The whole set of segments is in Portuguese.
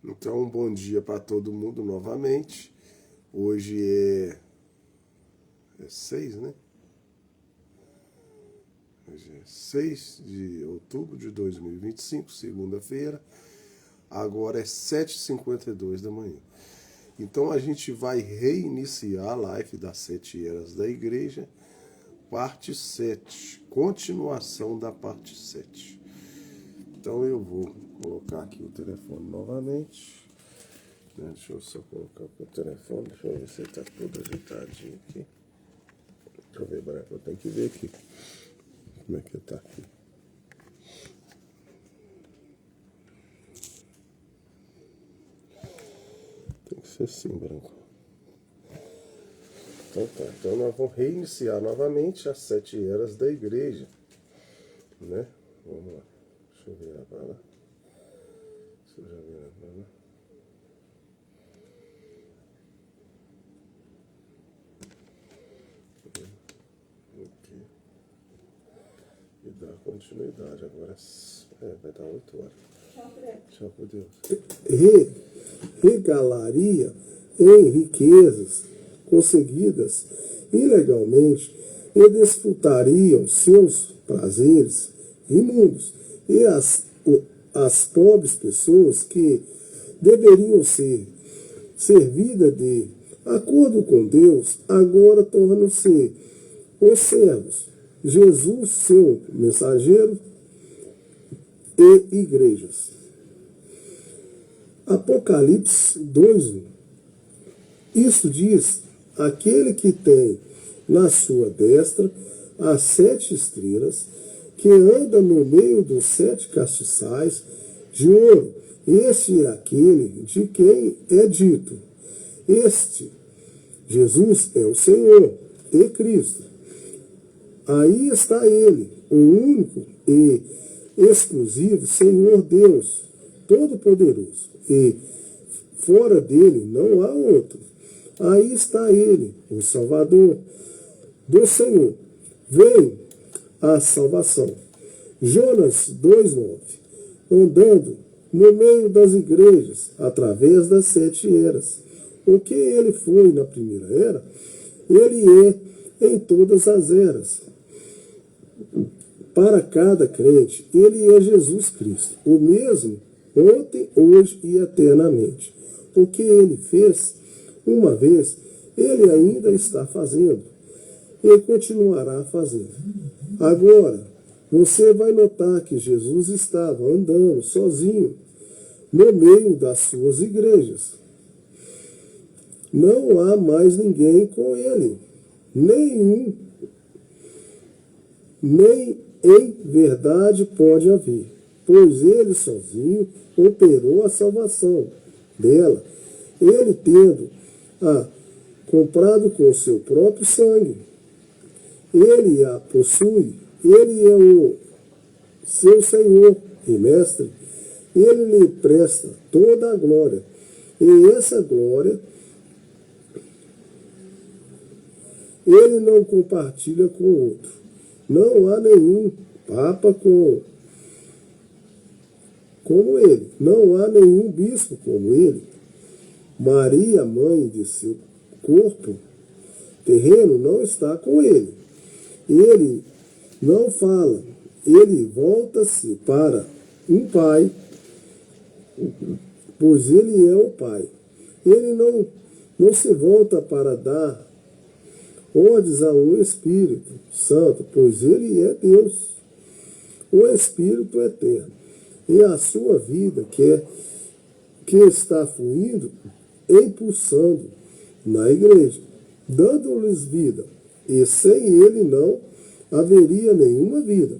Então, um bom dia para todo mundo novamente. Hoje é 6, né? Hoje é 6 de outubro de 2025, segunda-feira. Agora é 7h52 da manhã. Então, a gente vai reiniciar a live das 7 eras da igreja, parte 7, continuação da parte 7. Então, eu vou colocar aqui o telefone novamente. Deixa eu só colocar aqui o telefone. Deixa eu ver se está tudo ajeitadinho aqui. Deixa eu ver, branco. Eu tenho que ver aqui. Como é que está aqui. Tem que ser assim, branco. Então tá. Então nós vamos reiniciar novamente as 7 eras da igreja. Né? Vamos lá. Deixa eu virar para lá. Deixa eu já virar para lá. Aqui. E dar continuidade. Agora vai dar 8 horas. Tchau, por Deus. Regalaria em riquezas conseguidas ilegalmente e desfrutariam seus prazeres imundos. E as pobres pessoas que deveriam ser servidas de acordo com Deus, agora tornam-se os servos. Jesus, seu mensageiro e igrejas. Apocalipse 2:1. Isso diz: aquele que tem na sua destra as 7 estrelas, que anda no meio dos 7 castiçais de ouro. Este é aquele de quem é dito: este, Jesus, é o Senhor e Cristo. Aí está ele, o único e exclusivo Senhor Deus, Todo-Poderoso, e fora dele não há outro. Aí está ele, o Salvador do Senhor. Vem a salvação. Jonas 2:9. Andando no meio das igrejas, através das 7 eras. O que ele foi na primeira era, ele é em todas as eras. Para cada crente, ele é Jesus Cristo, o mesmo ontem, hoje e eternamente. O que ele fez uma vez, ele ainda está fazendo e continuará fazendo. Agora, você vai notar que Jesus estava andando sozinho no meio das suas igrejas. Não há mais ninguém com ele, nem em verdade pode haver, pois ele sozinho operou a salvação dela, ele tendo a comprado com seu próprio sangue. Ele a possui, ele é o seu Senhor e Mestre, ele lhe presta toda a glória, e essa glória ele não compartilha com outro. Não há nenhum Papa como ele, não há nenhum bispo como ele. Maria, mãe de seu corpo terreno, não está com ele. Ele não fala, ele volta-se para um pai, pois ele é o pai. Ele não se volta para dar ordens a um Espírito Santo, pois ele é Deus, o Espírito eterno. E a sua vida que está fluindo, impulsando na igreja, dando-lhes vida. E sem ele não haveria nenhuma vida.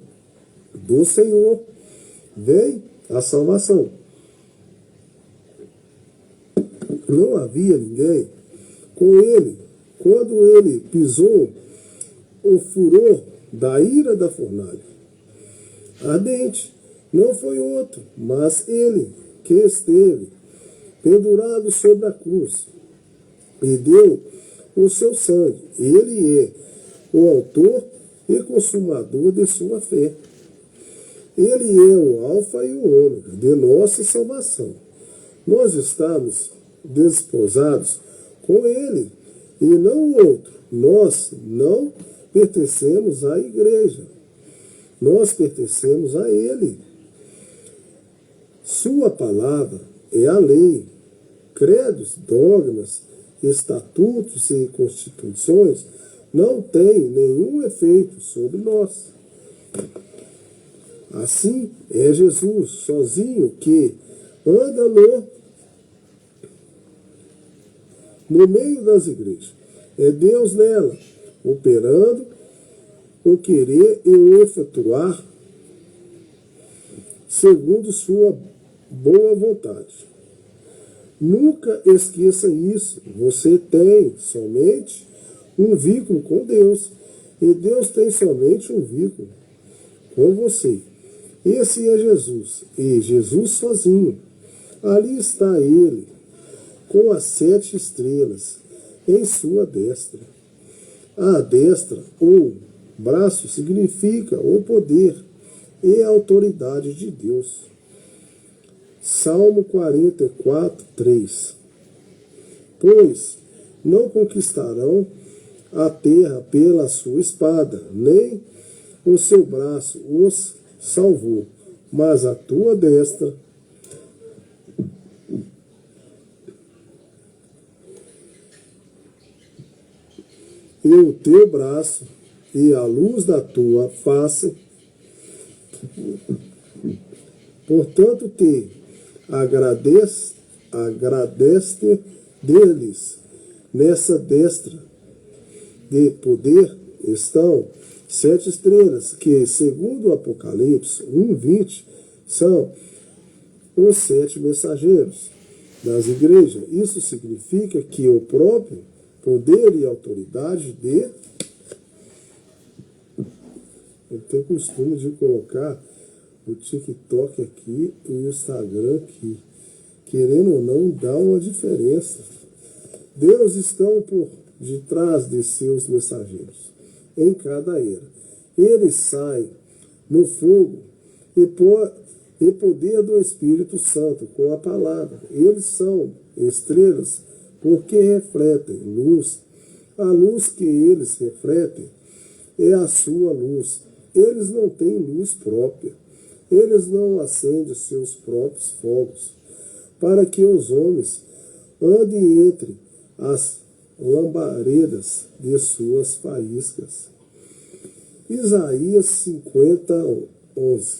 Do Senhor vem a salvação. Não havia ninguém com ele quando ele pisou o furor da ira da fornalha ardente. Não foi outro, mas ele que esteve pendurado sobre a cruz e deu o seu sangue. Ele é o autor e consumador de sua fé. Ele é o alfa e o ômega de nossa salvação. Nós estamos desposados com Ele e não o outro. Nós não pertencemos à igreja. Nós pertencemos a Ele. Sua palavra é a lei. Credos, dogmas, estatutos e constituições não têm nenhum efeito sobre nós. Assim é Jesus sozinho que anda no meio das igrejas. É Deus nela, operando o querer e o efetuar segundo sua boa vontade. Nunca esqueça isso. Você tem somente um vínculo com Deus. E Deus tem somente um vínculo com você. Esse é Jesus. E Jesus sozinho. Ali está Ele, com as 7 estrelas em sua destra. A destra, ou braço, significa o poder e a autoridade de Deus. Salmo 44, 3. Pois não conquistarão a terra pela sua espada, nem o seu braço os salvou, mas a tua destra e o teu braço e a luz da tua face, portanto agradece deles. Nessa destra de poder estão 7 estrelas, que, segundo o Apocalipse 1:20, são os 7 mensageiros das igrejas. Isso significa que o próprio poder e autoridade eu tenho costume de colocar o TikTok aqui e o Instagram aqui. Querendo ou não, dá uma diferença. Deus está por detrás de seus mensageiros em cada era. Eles saem no fogo e poder do Espírito Santo com a palavra. Eles são estrelas porque refletem luz. A luz que eles refletem é a sua luz. Eles não têm luz própria. Eles não acendem seus próprios fogos para que os homens andem entre as lambaredas de suas faíscas. Isaías 50, 11.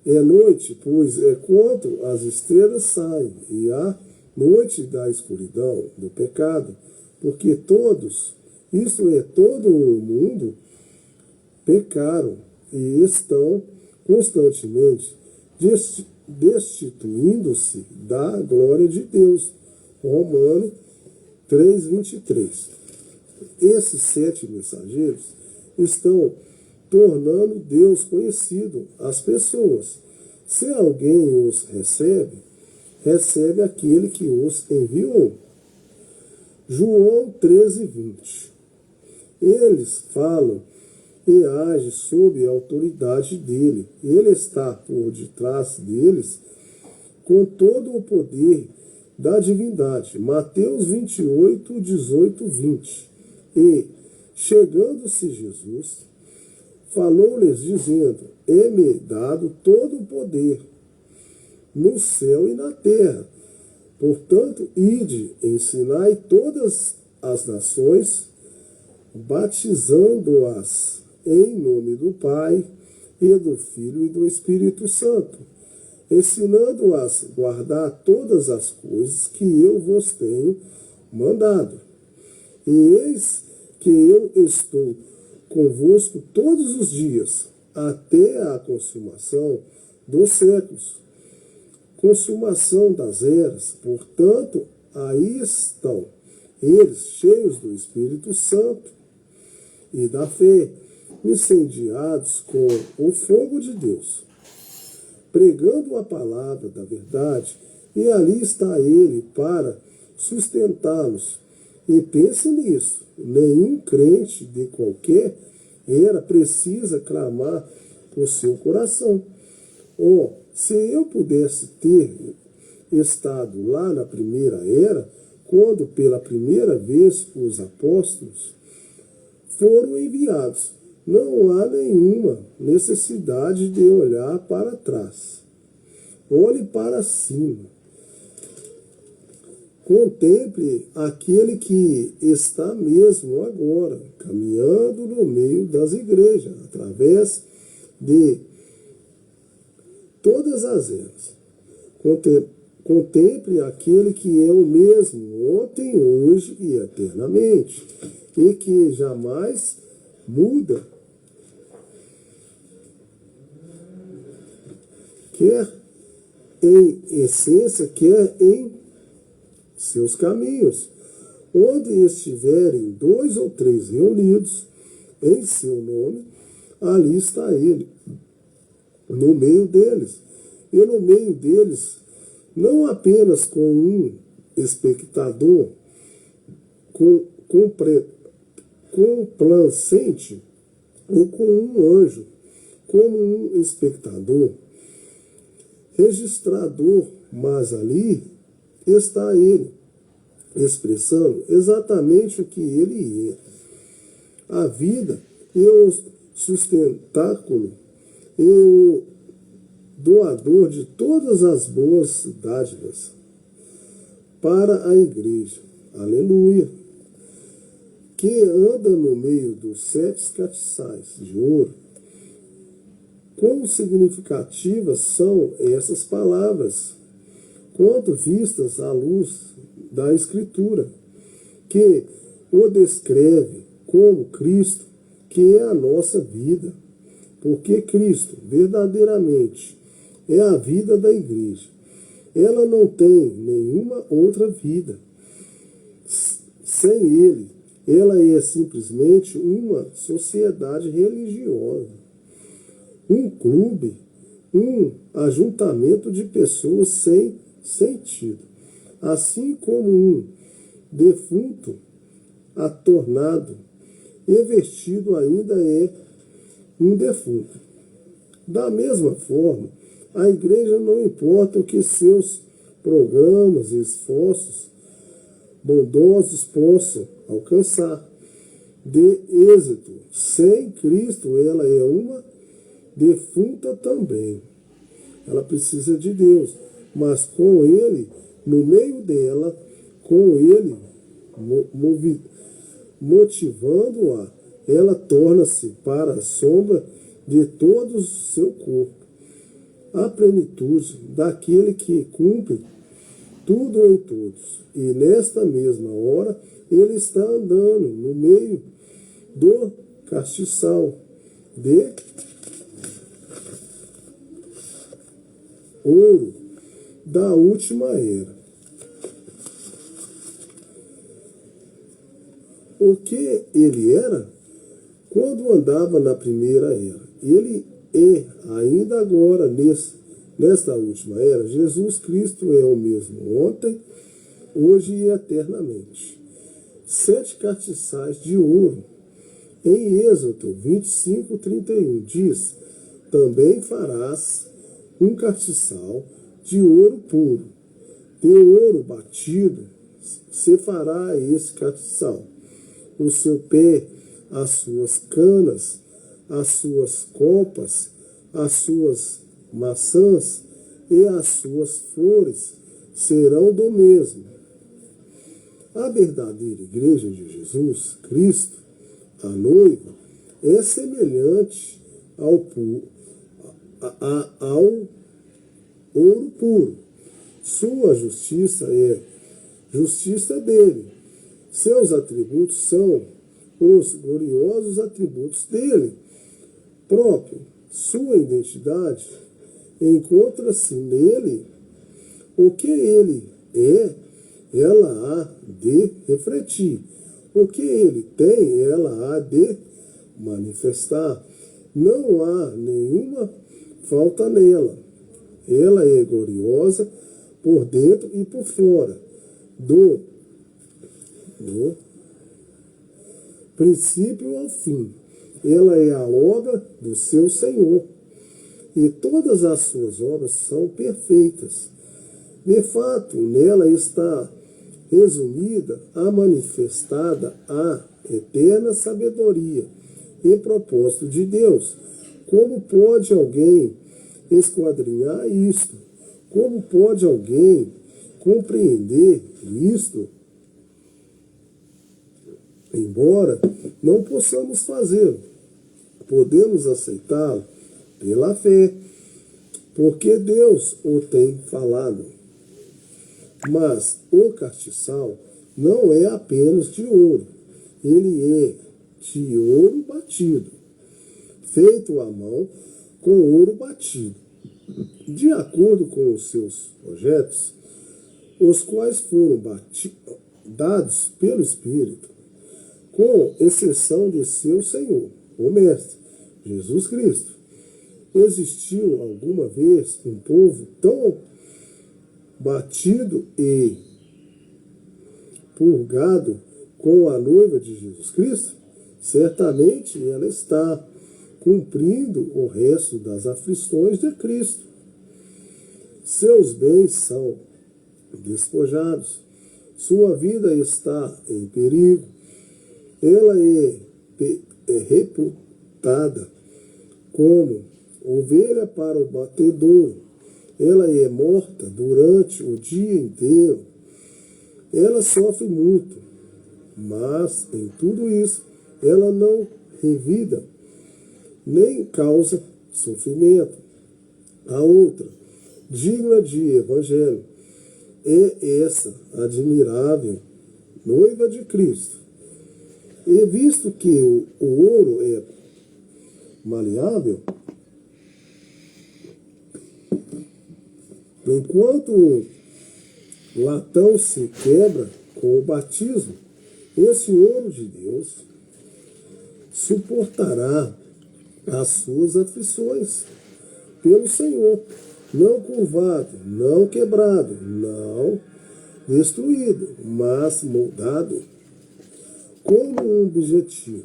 É noite, pois é quando as estrelas saem, e a noite da escuridão, do pecado, porque todos, isto é, todo o mundo, pecaram e estão constantemente destituindo-se da glória de Deus. Romanos 3:23. Esses 7 mensageiros estão tornando Deus conhecido às pessoas. Se alguém os recebe, recebe aquele que os enviou. João 13:20. Eles falam e agem sob a autoridade dele. Ele está por detrás deles com todo o poder da divindade. Mateus 28, 18, 20. E, chegando-se Jesus, falou-lhes dizendo: é-me dado todo o poder no céu e na terra. Portanto, ide, ensinai todas as nações, batizando-as em nome do Pai, e do Filho e do Espírito Santo, ensinando-as a guardar todas as coisas que eu vos tenho mandado. E eis que eu estou convosco todos os dias, até a consumação dos séculos. Consumação das eras, portanto, aí estão eles, cheios do Espírito Santo e da fé, incendiados com o fogo de Deus, pregando a palavra da verdade, e ali está ele para sustentá-los. E pense nisso, nenhum crente de qualquer era precisa clamar por seu coração. Se eu pudesse ter estado lá na primeira era, quando pela primeira vez os apóstolos foram enviados. Não há nenhuma necessidade de olhar para trás. Olhe para cima. Contemple aquele que está mesmo agora, caminhando no meio das igrejas, através de todas as eras. Contemple aquele que é o mesmo ontem, hoje e eternamente, e que jamais muda. Quer em essência, quer em seus caminhos. Onde estiverem 2 ou 3 reunidos em seu nome, ali está ele, no meio deles. E no meio deles, não apenas com um espectador complacente ou com um anjo, como um espectador registrador, mas ali está ele, expressando exatamente o que ele é. A vida e o sustentáculo e o doador de todas as boas dádivas para a igreja. Aleluia! Que anda no meio dos 7 castiçais de ouro. Quão significativas são essas palavras, quanto vistas à luz da Escritura, que o descreve como Cristo, que é a nossa vida, porque Cristo verdadeiramente é a vida da igreja. Ela não tem nenhuma outra vida. Sem ele, ela é simplesmente uma sociedade religiosa, um clube, um ajuntamento de pessoas sem sentido. Assim como um defunto atornado e vestido ainda é um defunto. Da mesma forma, a igreja, não importa o que seus programas e esforços bondosos possam alcançar de êxito, sem Cristo ela é uma defunta também. Ela precisa de Deus, mas com Ele, no meio dela, com Ele motivando-a, ela torna-se para a sombra de todo o seu corpo, a plenitude daquele que cumpre tudo em todos. E nesta mesma hora, ele está andando no meio do castiçal de ouro da última era. O que ele era quando andava na primeira era? Ele é ainda agora, nesta última era. Jesus Cristo é o mesmo ontem, hoje e eternamente. 7 castiçais de ouro. Em Êxodo 25:31 diz: também farás um castiçal de ouro puro. De ouro batido se fará esse castiçal. O seu pé, as suas canas, as suas copas, as suas maçãs e as suas flores serão do mesmo. A verdadeira igreja de Jesus Cristo, a noiva, é semelhante ao ouro puro. Sua justiça é justiça dele. Seus atributos são os gloriosos atributos dele próprio. Sua identidade encontra-se nele. O que ele é, ela há de refletir. O que ele tem, ela há de manifestar. Não há nenhuma falta nela. Ela é gloriosa por dentro e por fora. Do princípio ao fim. Ela é a obra do seu Senhor. E todas as suas obras são perfeitas. De fato, nela está resumida a manifestada a eterna sabedoria e propósito de Deus. Como pode alguém esquadrinhar isto? Como pode alguém compreender isto? Embora não possamos fazê-lo, podemos aceitá-lo pela fé, porque Deus o tem falado. Mas o castiçal não é apenas de ouro, ele é de ouro batido, feito à mão com ouro batido, de acordo com os seus projetos, os quais foram dados pelo Espírito, com exceção de seu Senhor, o Mestre, Jesus Cristo. Existiu alguma vez um povo tão batido e purgado com a noiva de Jesus Cristo? Certamente ela está cumprindo o resto das aflições de Cristo. Seus bens são despojados, sua vida está em perigo, ela é reputada como ovelha para o batedouro, ela é morta durante o dia inteiro, ela sofre muito, mas em tudo isso ela não revida, nem causa sofrimento. A outra, digna de evangelho, é essa admirável noiva de Cristo. E visto que o ouro é maleável, enquanto o latão se quebra com o batismo, esse ouro de Deus suportará as suas aflições pelo Senhor, não curvado, não quebrado, não destruído, mas moldado como um objetivo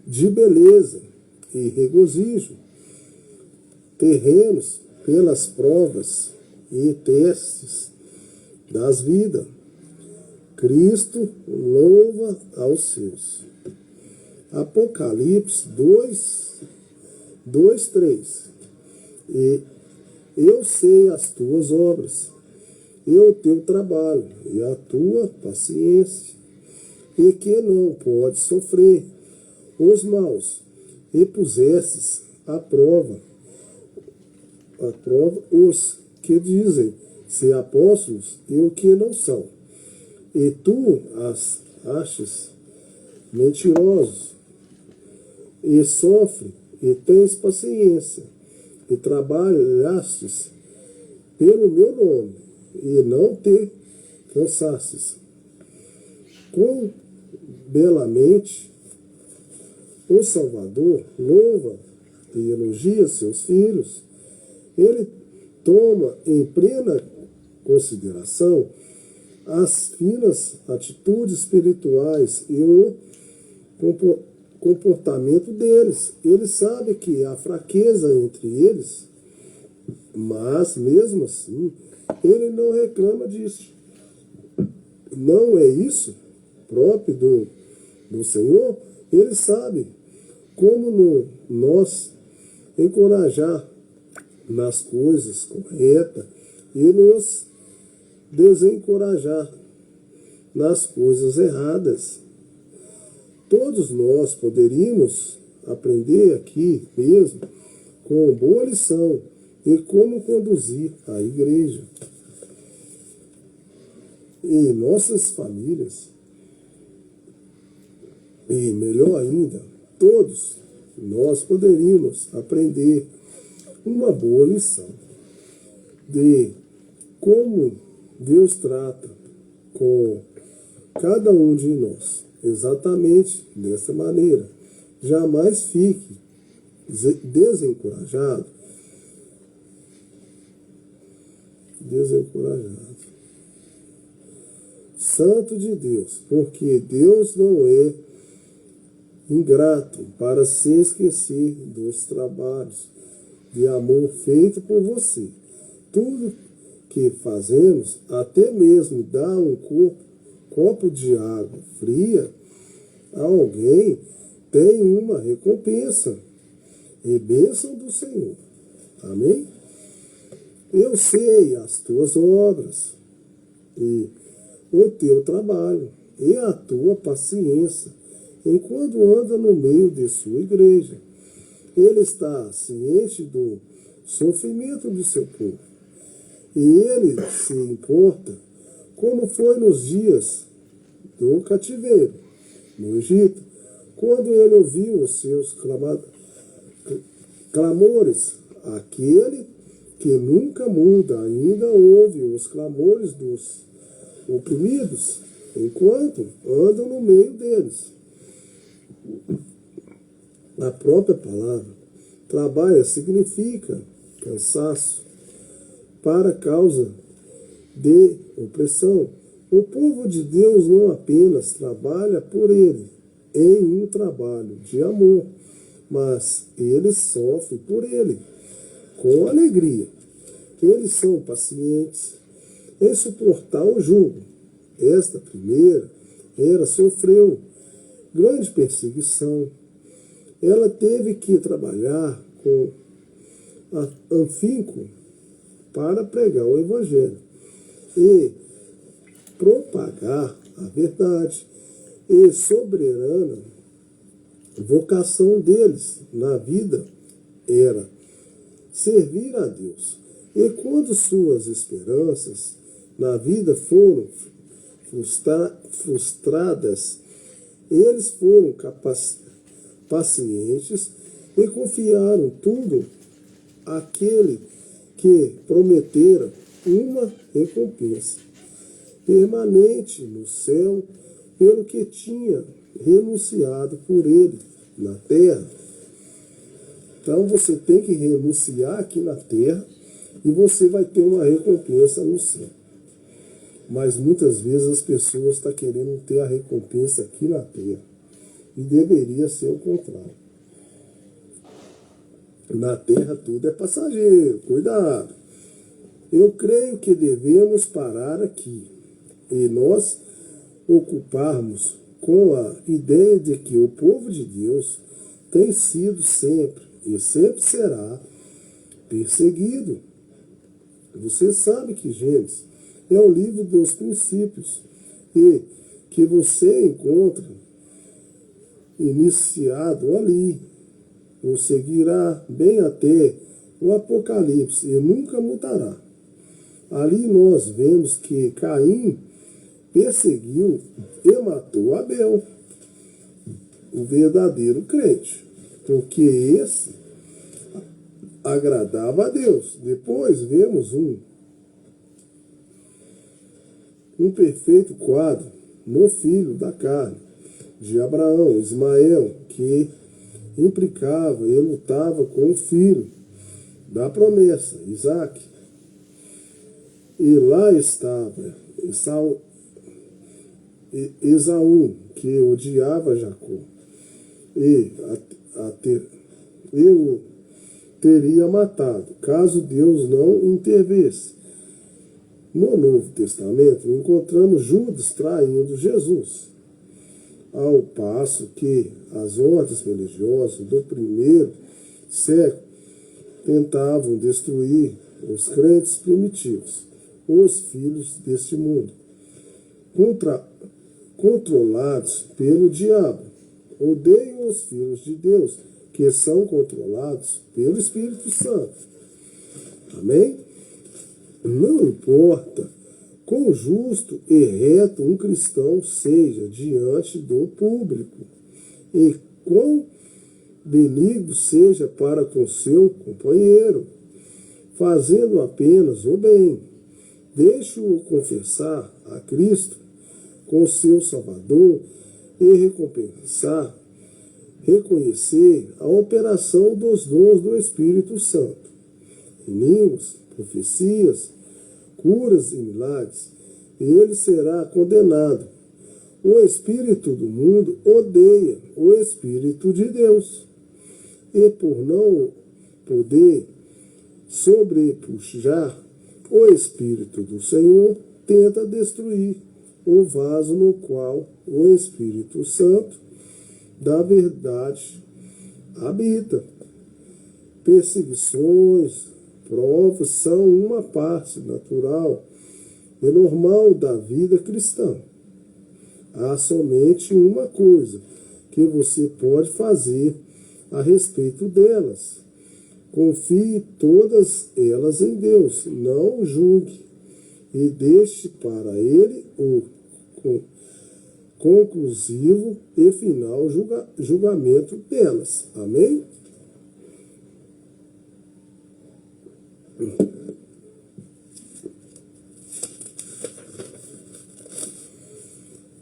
de beleza e regozijo terrenos pelas provas e testes das vidas. Cristo louva aos seus. Apocalipse 2:3. E eu sei as tuas obras, e o teu trabalho, e a tua paciência, e que não podes sofrer os maus, e pusestes à prova os que dizem ser apóstolos e o que não são, e tu as achas mentirosos, e sofre, e tens paciência, e trabalhastes pelo meu nome, e não te cansastes. Quão belamente o Salvador louva e elogia seus filhos. Ele toma em plena consideração as finas atitudes espirituais e o comportamento deles. Ele sabe que há fraqueza entre eles, mas mesmo assim ele não reclama disso. Não é isso próprio do Senhor? Ele sabe como nós encorajar nas coisas corretas e nos desencorajar nas coisas erradas. Todos nós poderíamos aprender aqui mesmo com boa lição e como conduzir a igreja e nossas famílias. E melhor ainda, todos nós poderíamos aprender uma boa lição de como Deus trata com cada um de nós, exatamente dessa maneira. Jamais fique desencorajado. Santo de Deus, porque Deus não é ingrato para se esquecer dos trabalhos de amor feito por você. tudo que fazemos, até mesmo dar um copo de água fria a alguém, tem uma recompensa e bênção do Senhor. Amém? Eu sei as tuas obras e o teu trabalho e a tua paciência enquanto anda no meio de sua igreja. Ele está ciente do sofrimento do seu povo. E ele se importa como foi nos dias do cativeiro no Egito, quando ele ouviu os seus clamores. Aquele que nunca muda ainda ouve os clamores dos oprimidos, enquanto andam no meio deles. A própria palavra trabalha significa cansaço para causa de opressão. O povo de Deus não apenas trabalha por ele em um trabalho de amor, mas ele sofre por ele com alegria. Eles são pacientes em suportar o jugo. Esta primeira sofreu grande perseguição. Ela teve que trabalhar com afinco para pregar o Evangelho e propagar a verdade. E soberana vocação deles na vida era servir a Deus. E quando suas esperanças na vida foram frustradas, eles foram pacientes e confiaram tudo àquele que prometera uma recompensa permanente no céu pelo que tinha renunciado por ele na terra. Então você tem que renunciar aqui na terra e você vai ter uma recompensa no céu. Mas muitas vezes as pessoas estão querendo ter a recompensa aqui na terra. E deveria ser o contrário. Na terra tudo é passageiro, cuidado. Eu creio que devemos parar aqui e nós ocuparmos com a ideia de que o povo de Deus tem sido sempre e sempre será perseguido. Você sabe que Gênesis é o livro dos princípios e que você encontra iniciado ali, ou seguirá bem até o Apocalipse e nunca mudará. Ali nós vemos que Caim perseguiu e matou Abel, o verdadeiro crente, porque esse agradava a Deus. Depois vemos um perfeito quadro no filho da carne de Abraão, Ismael, que implicava e lutava com o filho da promessa, Isaac. E lá estava Esaú, que odiava Jacó, e eu teria matado, caso Deus não intervesse. No Novo Testamento, encontramos Judas traindo Jesus, ao passo que as ordens religiosas do primeiro século tentavam destruir os crentes primitivos, os filhos deste mundo, controlados pelo diabo. Odeiam os filhos de Deus, que são controlados pelo Espírito Santo. Amém? Não importa quão justo e reto um cristão seja diante do público e quão benigno seja para com seu companheiro, fazendo apenas o bem. Deixe-o confessar a Cristo com seu Salvador e reconhecer a operação dos dons do Espírito Santo. Línguas, profecias, curas e milagres, e ele será condenado. O espírito do mundo odeia o Espírito de Deus, e por não poder sobrepujar O Espírito do Senhor tenta destruir o vaso no qual o Espírito Santo da verdade habita. Perseguições, provas são uma parte natural e normal da vida cristã. Há somente uma coisa que você pode fazer a respeito delas. Confie todas elas em Deus, não julgue e deixe para Ele o conclusivo e final julgamento delas. Amém?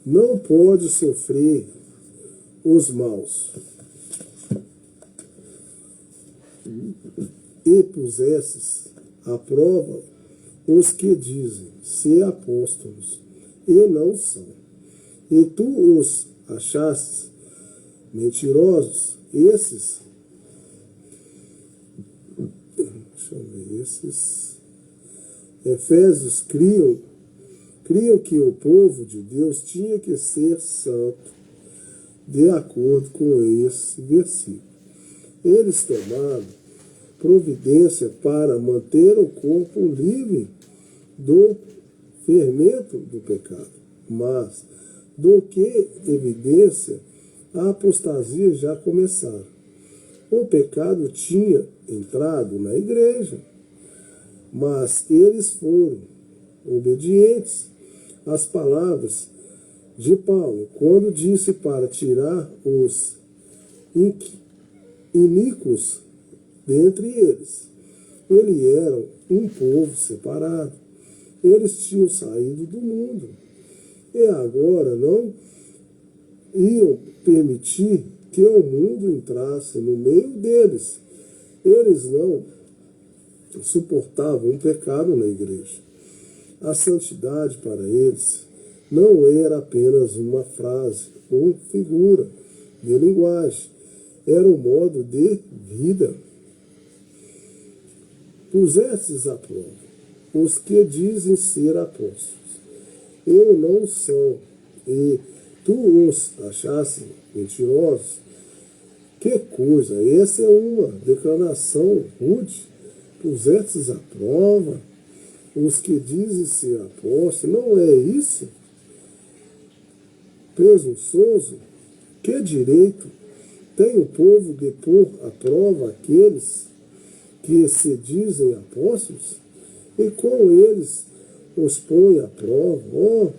Não pode sofrer os maus e pusesses à prova os que dizem ser apóstolos e não são, e tu os achastes mentirosos. Esses Efésios criam que o povo de Deus tinha que ser santo, de acordo com esse versículo. Eles tomaram providência para manter o corpo livre do fermento do pecado, mas do que evidência a apostasia já começara. O pecado tinha entrado na igreja, mas eles foram obedientes às palavras de Paulo, quando disse para tirar os iníquos dentre eles. Eles eram um povo separado. Eles tinham saído do mundo. E agora não iam permitir que o mundo entrasse no meio deles. Eles não suportavam o pecado na igreja. A santidade para eles não era apenas uma frase ou figura de linguagem. Era um modo de vida. Pusestes à prova os que dizem ser apóstolos. Eu não sou, e tu os achaste mentirosos. Que coisa! Essa é uma declaração rude. Pusestes à prova os que dizem ser apóstolos. Não é isso? Presunçoso? Que direito tem o povo de pôr à prova aqueles que se dizem apóstolos? E com eles os põe à prova. Oh,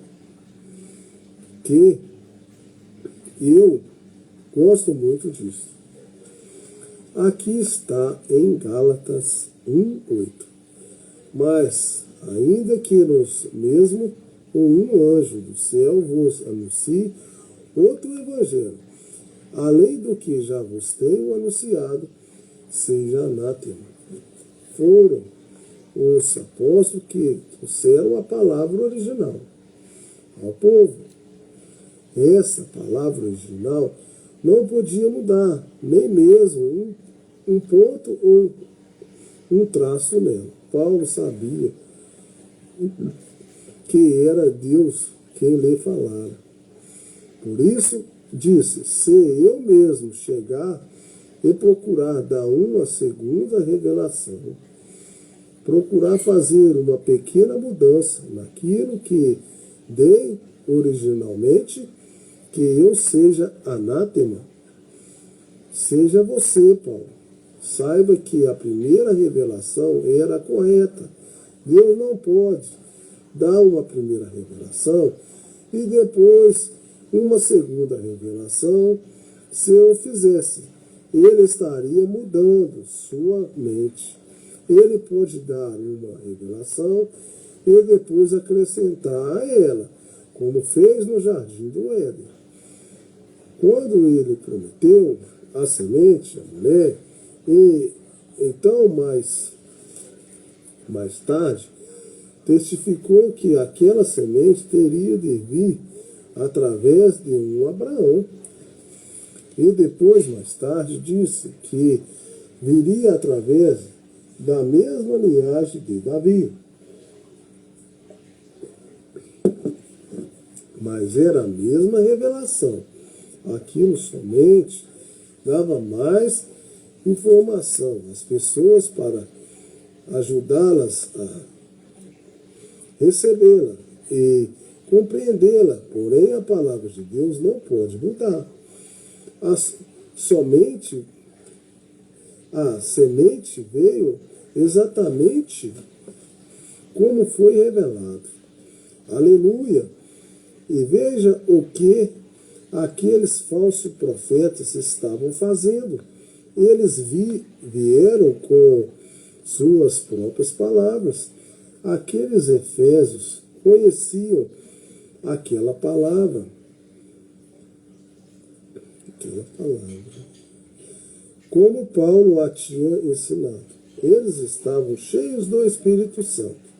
que eu gosto muito disso. Aqui está em Gálatas 1:8. Mas, ainda que nos mesmo um anjo do céu vos anuncie outro evangelho, além do que já vos tenho anunciado, seja anátema. Foram os apóstolos que trouxeram a palavra original ao povo. Essa palavra original não podia mudar, nem mesmo um ponto ou um traço nela. Paulo sabia que era Deus quem lhe falara. Por isso, disse, se eu mesmo chegar e procurar dar uma segunda revelação, procurar fazer uma pequena mudança naquilo que dei originalmente, que eu seja anátema. Seja você, Paulo. Saiba que a primeira revelação era correta. Deus não pode dar uma primeira revelação e depois uma segunda revelação. Se eu fizesse, ele estaria mudando sua mente. Ele pode dar uma revelação e depois acrescentar a ela, como fez no jardim do Éden. Quando ele prometeu a semente, a mulher, e então mais tarde testificou que aquela semente teria de vir através de um Abraão. E depois, mais tarde, disse que viria através da mesma linhagem de Davi. mas era a mesma revelação. Aquilo somente dava mais informação às pessoas para ajudá-las a recebê-la e compreendê-la. Porém, a palavra de Deus não pode mudar. Somente a semente veio exatamente como foi revelado. Aleluia! E veja o que aqueles falsos profetas estavam fazendo. Eles vieram com suas próprias palavras. Aqueles efésios conheciam aquela palavra. Como Paulo a tinha ensinado. Eles estavam cheios do Espírito Santo.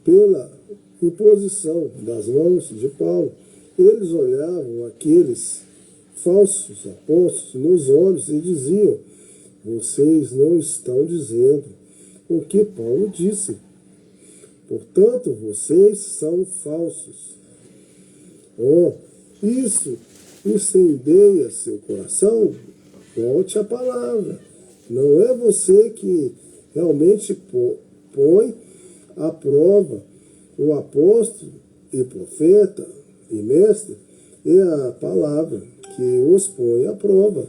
Pela imposição das mãos de Paulo, eles olhavam aqueles falsos apóstolos nos olhos e diziam: vocês não estão dizendo o que Paulo disse. Portanto, vocês são falsos. Isso incendeia seu coração? Volte à palavra. Não é você que realmente põe à prova o apóstolo e profeta e mestre, é a palavra que os põe à prova.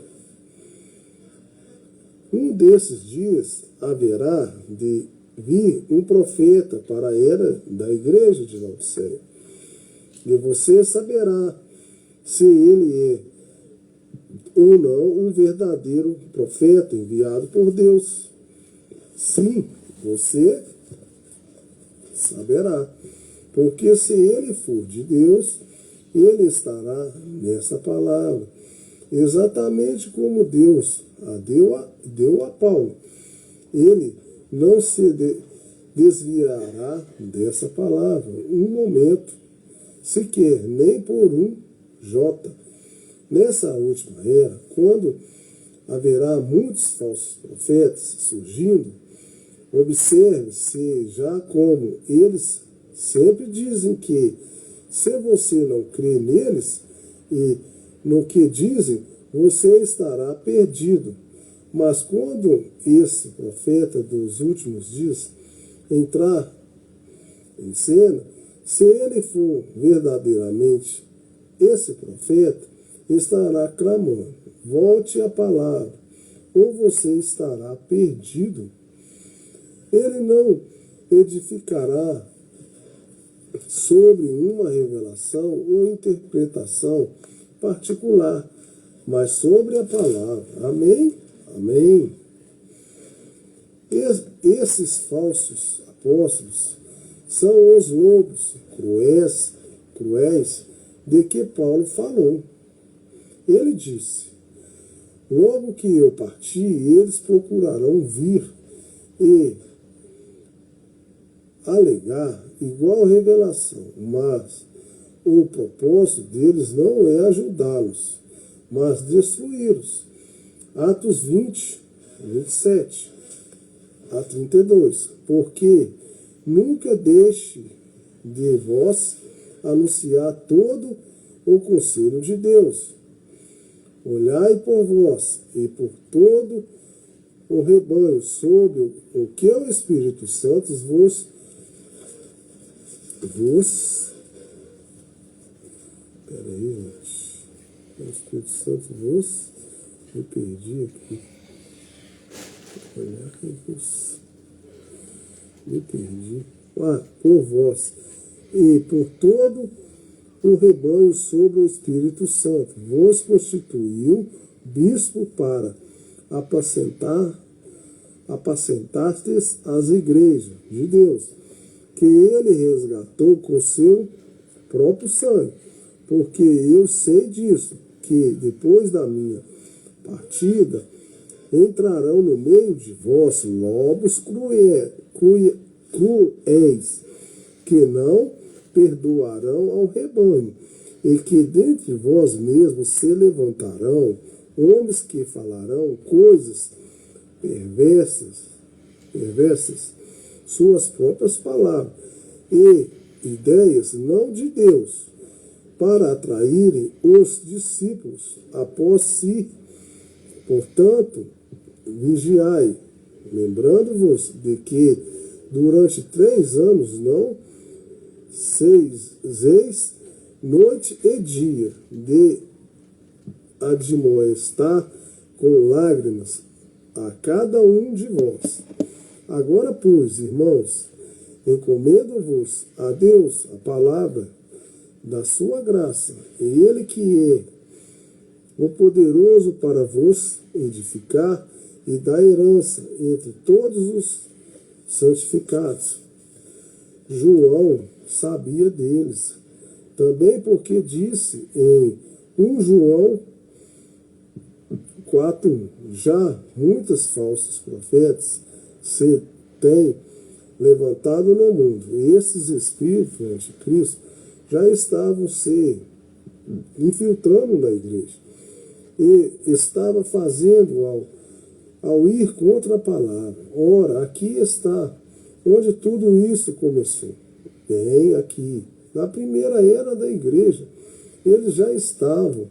Um desses dias haverá de vir um profeta para a era da igreja de Laodiceia. E você saberá se ele é ou não um verdadeiro profeta enviado por Deus. Sim, você saberá. Porque se ele for de Deus, ele estará nessa palavra. Exatamente como Deus a deu a Paulo. Ele não se desviará dessa palavra um momento, sequer, nem por um jota. Nessa última era, quando haverá muitos falsos profetas surgindo, observe-se já como eles sempre dizem que, se você não crê neles e no que dizem, você estará perdido. Mas quando esse profeta dos últimos dias entrar em cena, se ele for verdadeiramente esse profeta, estará clamando: volte à palavra, ou você estará perdido. Ele não edificará sobre uma revelação ou interpretação particular, mas sobre a palavra. Amém? Amém. Esses falsos apóstolos são os lobos cruéis de que Paulo falou. Ele disse: logo que eu parti, eles procurarão vir e alegar igual revelação, mas o propósito deles não é ajudá-los, mas destruí-los. Atos 20, 27 a 32. Porque nunca deixe de vós anunciar todo o conselho de Deus. Olhai por vós e por todo o rebanho sobre o que o Espírito Santo peraí, gente. O Espírito Santo me perdi aqui. Me perdi. Por vós e por todo o rebanho sobre o Espírito Santo vos constituiu bispo para apacentastes as igrejas de Deus, que ele resgatou com seu próprio sangue. Porque eu sei disso, que depois da minha partida entrarão no meio de vós lobos cruéis, que não perdoarão ao rebanho, e que dentre vós mesmos se levantarão homens que falarão coisas perversas, suas próprias palavras, e ideias não de Deus, para atraírem os discípulos após si. Portanto, vigiai, lembrando-vos de que durante 3 anos não ceseis noite e dia de admoestar com lágrimas a cada um de vós. Agora, pois, irmãos, encomendo-vos a Deus a palavra da sua graça, e Ele que é o poderoso para vos edificar e dar herança entre todos os santificados. João sabia deles, também porque disse em 1 João 4, já muitos falsos profetas se têm levantado no mundo, e esses espíritos anticristo já estavam se infiltrando na igreja, e estava fazendo ao ir contra a palavra. Ora, aqui está onde tudo isso começou. Bem aqui, na primeira era da igreja, eles já estavam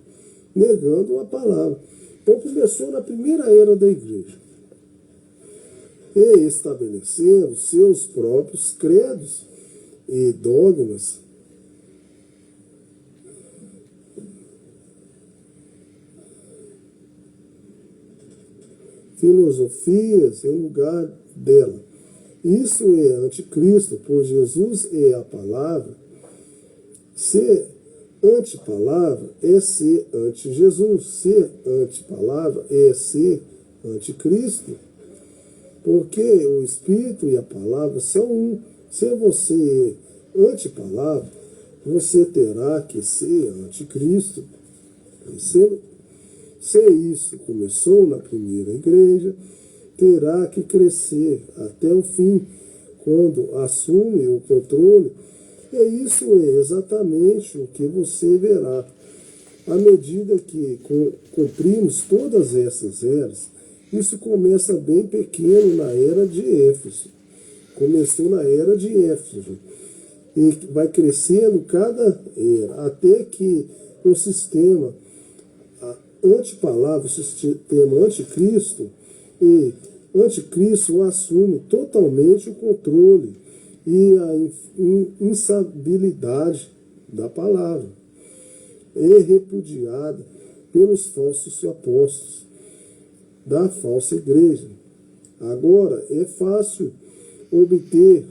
negando a palavra. Então começou na primeira era da igreja, e estabelecendo seus próprios credos e dogmas, filosofias em lugar dela. Isso é anticristo, pois Jesus é a palavra. Ser antipalavra é ser anti-Jesus. Ser antipalavra é ser anticristo. Porque o Espírito e a palavra são um. Se você é antipalavra, você terá que ser anticristo. Se isso começou na primeira igreja, terá que crescer até o fim, quando assume o controle. E isso é exatamente o que você verá. À medida que cumprimos todas essas eras, isso começa bem pequeno na era de Éfeso. Começou na era de Éfeso. E vai crescendo cada era, até que o sistema antipalavra, o sistema anticristo, e anticristo assume totalmente o controle e a instabilidade da palavra. É repudiada pelos falsos apóstolos da falsa igreja. Agora, é fácil obter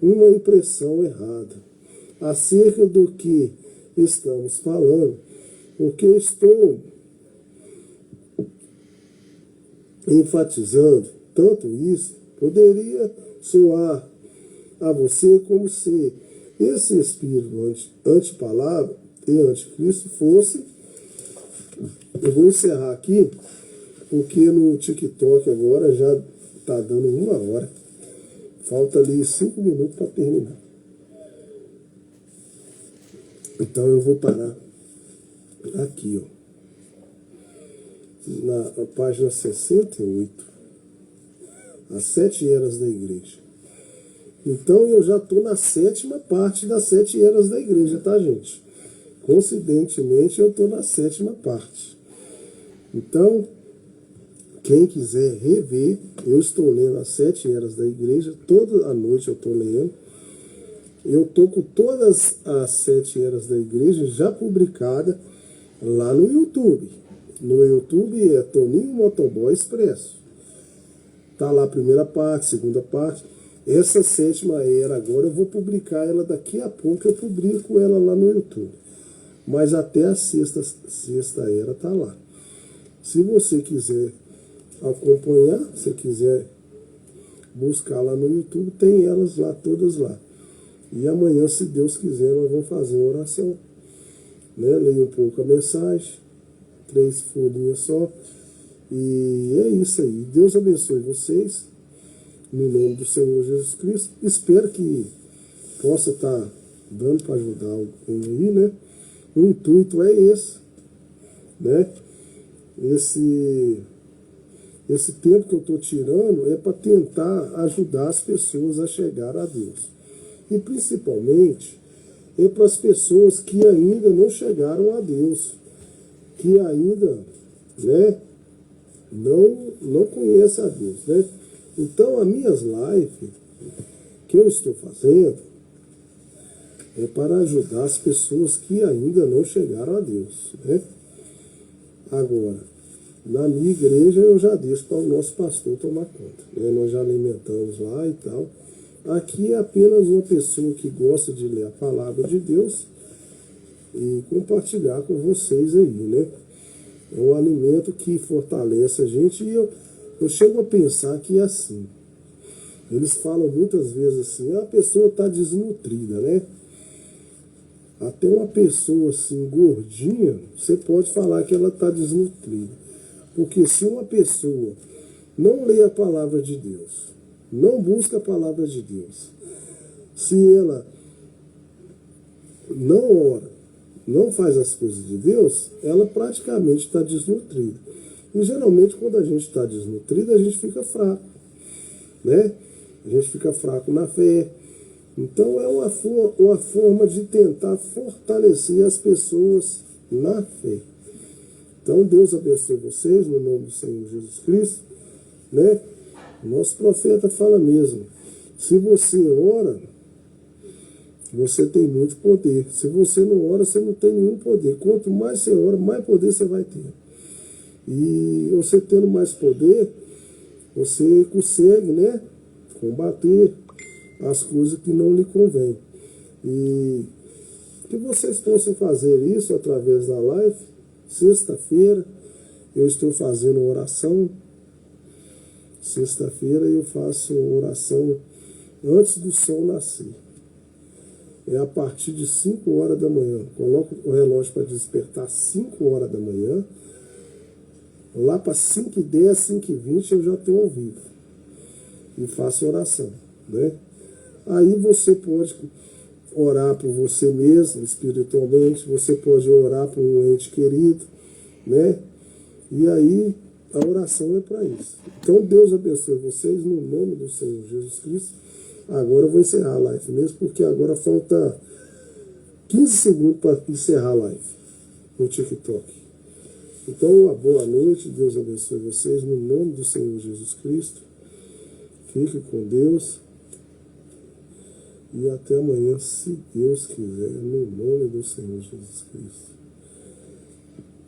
uma impressão errada acerca do que estamos falando, porque estou enfatizando tanto isso, poderia soar a você como se esse espírito antipalavra e anticristo fosse. Eu vou encerrar aqui, porque no TikTok agora já está dando 1 hora. Falta ali 5 minutos para terminar. Então eu vou parar aqui, ó. Na página 68, as 7 eras da igreja. Então eu já estou na 7ª parte das 7 eras da igreja, tá, gente? Coincidentemente eu estou na 7ª parte. Então, quem quiser rever, eu estou lendo as 7 eras da igreja, toda a noite eu estou lendo. Eu estou com todas as 7 eras da igreja já publicada lá no YouTube. No YouTube é Toninho Motoboy Expresso. Tá lá a primeira parte, segunda parte. Essa 7ª era agora eu vou publicar ela daqui a pouco, eu publico ela lá no YouTube. Mas até a sexta era tá lá. Se você quiser acompanhar, se quiser buscar lá no YouTube, tem elas lá, todas lá. E amanhã, se Deus quiser, nós vamos fazer uma oração, né? Ler um pouco a mensagem, 3 folhinhas só. E é isso aí. Deus abençoe vocês, no nome do Senhor Jesus Cristo. Espero que possa estar dando para ajudar alguém aí, né? O intuito é esse, né? Esse tempo que eu estou tirando é para tentar ajudar as pessoas a chegar a Deus. E principalmente é para as pessoas que ainda não chegaram a Deus, que ainda, né, não conhecem a Deus, né? Então, as minhas lives que eu estou fazendo é para ajudar as pessoas que ainda não chegaram a Deus, né? Agora, na minha igreja eu já deixo para o nosso pastor tomar conta, né? Nós já alimentamos lá e tal. Aqui é apenas uma pessoa que gosta de ler a palavra de Deus e compartilhar com vocês aí, né? É um alimento que fortalece a gente e eu chego a pensar que é assim. Eles falam muitas vezes assim, a pessoa está desnutrida, né? Até uma pessoa assim, gordinha, você pode falar que ela está desnutrida. Porque se uma pessoa não lê a palavra de Deus, não busca a palavra de Deus, se ela não ora, não faz as coisas de Deus, ela praticamente está desnutrida. E geralmente quando a gente está desnutrido, a gente fica fraco, né? A gente fica fraco na fé. Então é uma forma de tentar fortalecer as pessoas na fé. Então Deus abençoe vocês no nome do Senhor Jesus Cristo, né? O nosso profeta fala mesmo, se você ora, você tem muito poder. Se você não ora, você não tem nenhum poder. Quanto mais você ora, mais poder você vai ter. E você tendo mais poder, você consegue, né, combater as coisas que não lhe convêm. E que vocês possam fazer isso através da live. Sexta-feira eu estou fazendo oração. Sexta-feira eu faço oração antes do sol nascer. É a partir de 5 horas da manhã. Coloco o relógio para despertar 5 horas da manhã. Lá para 5h10, 5h20 eu já estou ao vivo. E faço oração, né? Aí você pode orar por você mesmo, espiritualmente. Você pode orar por um ente querido, né? E aí a oração é para isso. Então Deus abençoe vocês no nome do Senhor Jesus Cristo. Agora eu vou encerrar a live mesmo, porque agora falta 15 segundos para encerrar a live no TikTok. Então, uma boa noite, Deus abençoe vocês no nome do Senhor Jesus Cristo. Fique com Deus e até amanhã, se Deus quiser, no nome do Senhor Jesus Cristo.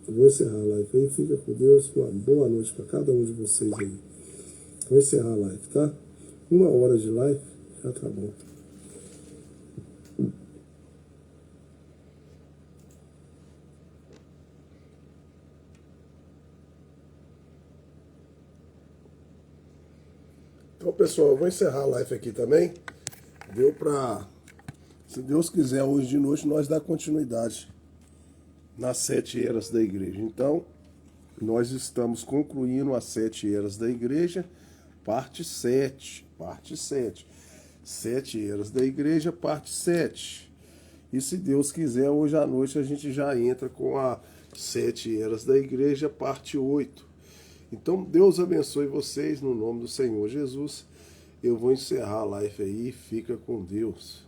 Eu vou encerrar a live aí, fica com Deus, uma boa noite para cada um de vocês aí. Vou encerrar a live, tá? 1 hora de live, já tá bom. Então, pessoal, eu vou encerrar a live aqui também. Deu para, se Deus quiser, hoje de noite nós dar continuidade nas 7 eras da igreja. Então, nós estamos concluindo as 7 eras da igreja, parte 7. 7 eras da igreja, parte 7. E se Deus quiser, hoje à noite a gente já entra com a 7 eras da igreja, parte 8. Então, Deus abençoe vocês no nome do Senhor Jesus. Eu vou encerrar a live aí. Fica com Deus.